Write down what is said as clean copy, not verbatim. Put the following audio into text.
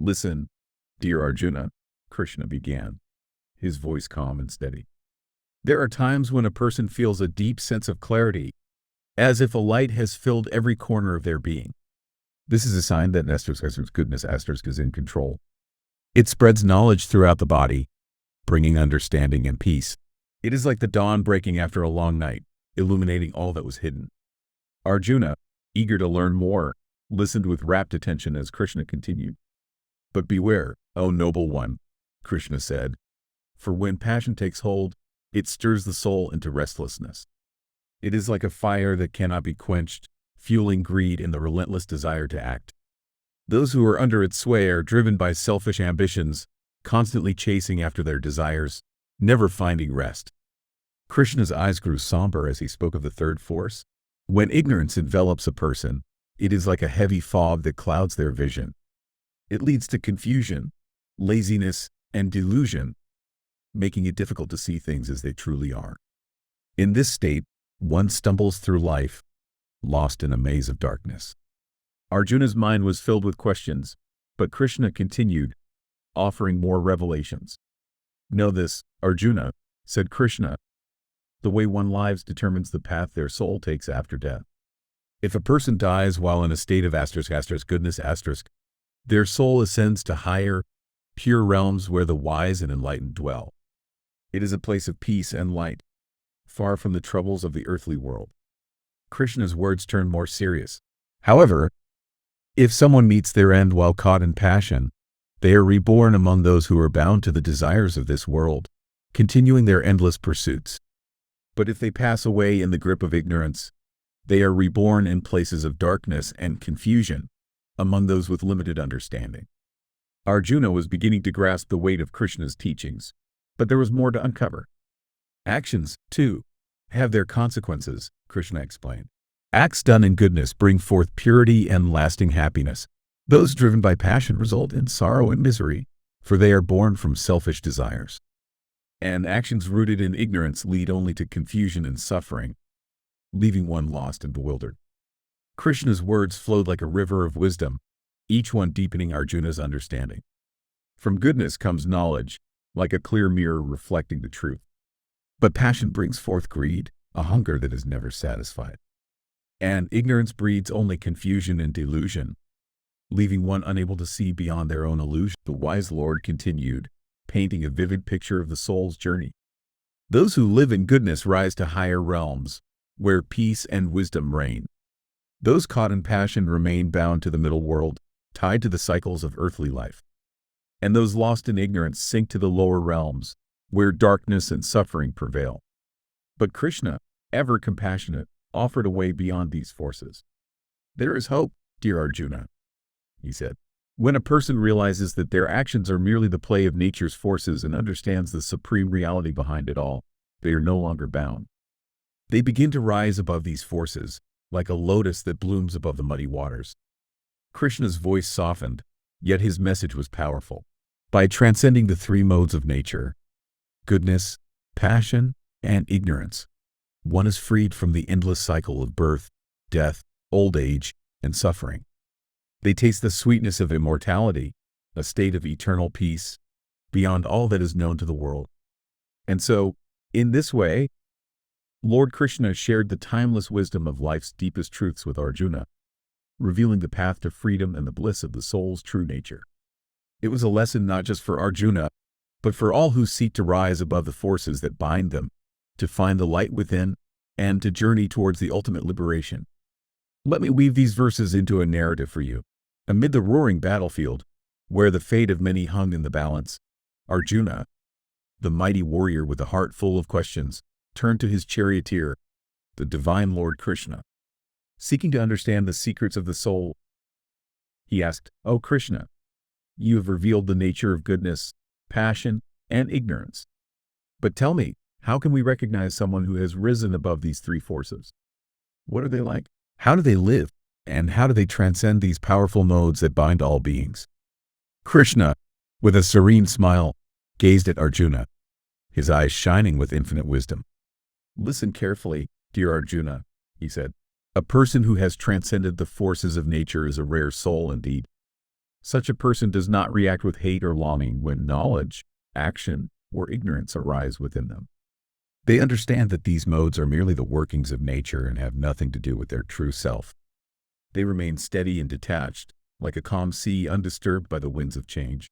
Listen, dear Arjuna, Krishna began, his voice calm and steady. There are times when a person feels a deep sense of clarity, as if a light has filled every corner of their being. This is a sign that goodness is in control. It spreads knowledge throughout the body, bringing understanding and peace. It is like the dawn breaking after a long night, illuminating all that was hidden. Arjuna, eager to learn more, listened with rapt attention as Krishna continued. But beware, O noble one, Krishna said, for when passion takes hold, it stirs the soul into restlessness. It is like a fire that cannot be quenched, fueling greed and the relentless desire to act. Those who are under its sway are driven by selfish ambitions, constantly chasing after their desires, never finding rest. Krishna's eyes grew somber as he spoke of the third force. When ignorance envelops a person, it is like a heavy fog that clouds their vision. It leads to confusion, laziness, and delusion, making it difficult to see things as they truly are. In this state, one stumbles through life, lost in a maze of darkness. Arjuna's mind was filled with questions, but Krishna continued, offering more revelations. Know this, Arjuna, said Krishna. The way one lives determines the path their soul takes after death. If a person dies while in a state of goodness, their soul ascends to higher, pure realms where the wise and enlightened dwell. It is a place of peace and light, far from the troubles of the earthly world. Krishna's words turned more serious. However, if someone meets their end while caught in passion, they are reborn among those who are bound to the desires of this world, continuing their endless pursuits. But if they pass away in the grip of ignorance, they are reborn in places of darkness and confusion, among those with limited understanding. Arjuna was beginning to grasp the weight of Krishna's teachings, but there was more to uncover. Actions, too, have their consequences, Krishna explained. Acts done in goodness bring forth purity and lasting happiness. Those driven by passion result in sorrow and misery, for they are born from selfish desires. And actions rooted in ignorance lead only to confusion and suffering, leaving one lost and bewildered. Krishna's words flowed like a river of wisdom, each one deepening Arjuna's understanding. From goodness comes knowledge, like a clear mirror reflecting the truth. But passion brings forth greed, a hunger that is never satisfied. And ignorance breeds only confusion and delusion, leaving one unable to see beyond their own illusion. The wise Lord continued, painting a vivid picture of the soul's journey. Those who live in goodness rise to higher realms, where peace and wisdom reign. Those caught in passion remain bound to the middle world, tied to the cycles of earthly life. And those lost in ignorance sink to the lower realms, where darkness and suffering prevail. But Krishna, ever compassionate, offered a way beyond these forces. There is hope, dear Arjuna, he said. When a person realizes that their actions are merely the play of nature's forces and understands the supreme reality behind it all, they are no longer bound. They begin to rise above these forces, like a lotus that blooms above the muddy waters. Krishna's voice softened, yet his message was powerful. By transcending the three modes of nature, goodness, passion, and ignorance, one is freed from the endless cycle of birth, death, old age, and suffering. They taste the sweetness of immortality, a state of eternal peace, beyond all that is known to the world. And so, in this way, Lord Krishna shared the timeless wisdom of life's deepest truths with Arjuna, revealing the path to freedom and the bliss of the soul's true nature. It was a lesson not just for Arjuna, but for all who seek to rise above the forces that bind them, to find the light within, and to journey towards the ultimate liberation. Let me weave these verses into a narrative for you. Amid the roaring battlefield, where the fate of many hung in the balance, Arjuna, the mighty warrior with a heart full of questions, turned to his charioteer, the divine Lord Krishna. Seeking to understand the secrets of the soul, he asked, "O Krishna, you have revealed the nature of goodness, passion, and ignorance. But tell me, how can we recognize someone who has risen above these three forces? What are they like? How do they live? And how do they transcend these powerful modes that bind all beings?" Krishna, with a serene smile, gazed at Arjuna, his eyes shining with infinite wisdom. "Listen carefully, dear Arjuna," he said. "A person who has transcended the forces of nature is a rare soul indeed. Such a person does not react with hate or longing when knowledge, action, or ignorance arise within them. They understand that these modes are merely the workings of nature and have nothing to do with their true self. They remain steady and detached, like a calm sea undisturbed by the winds of change.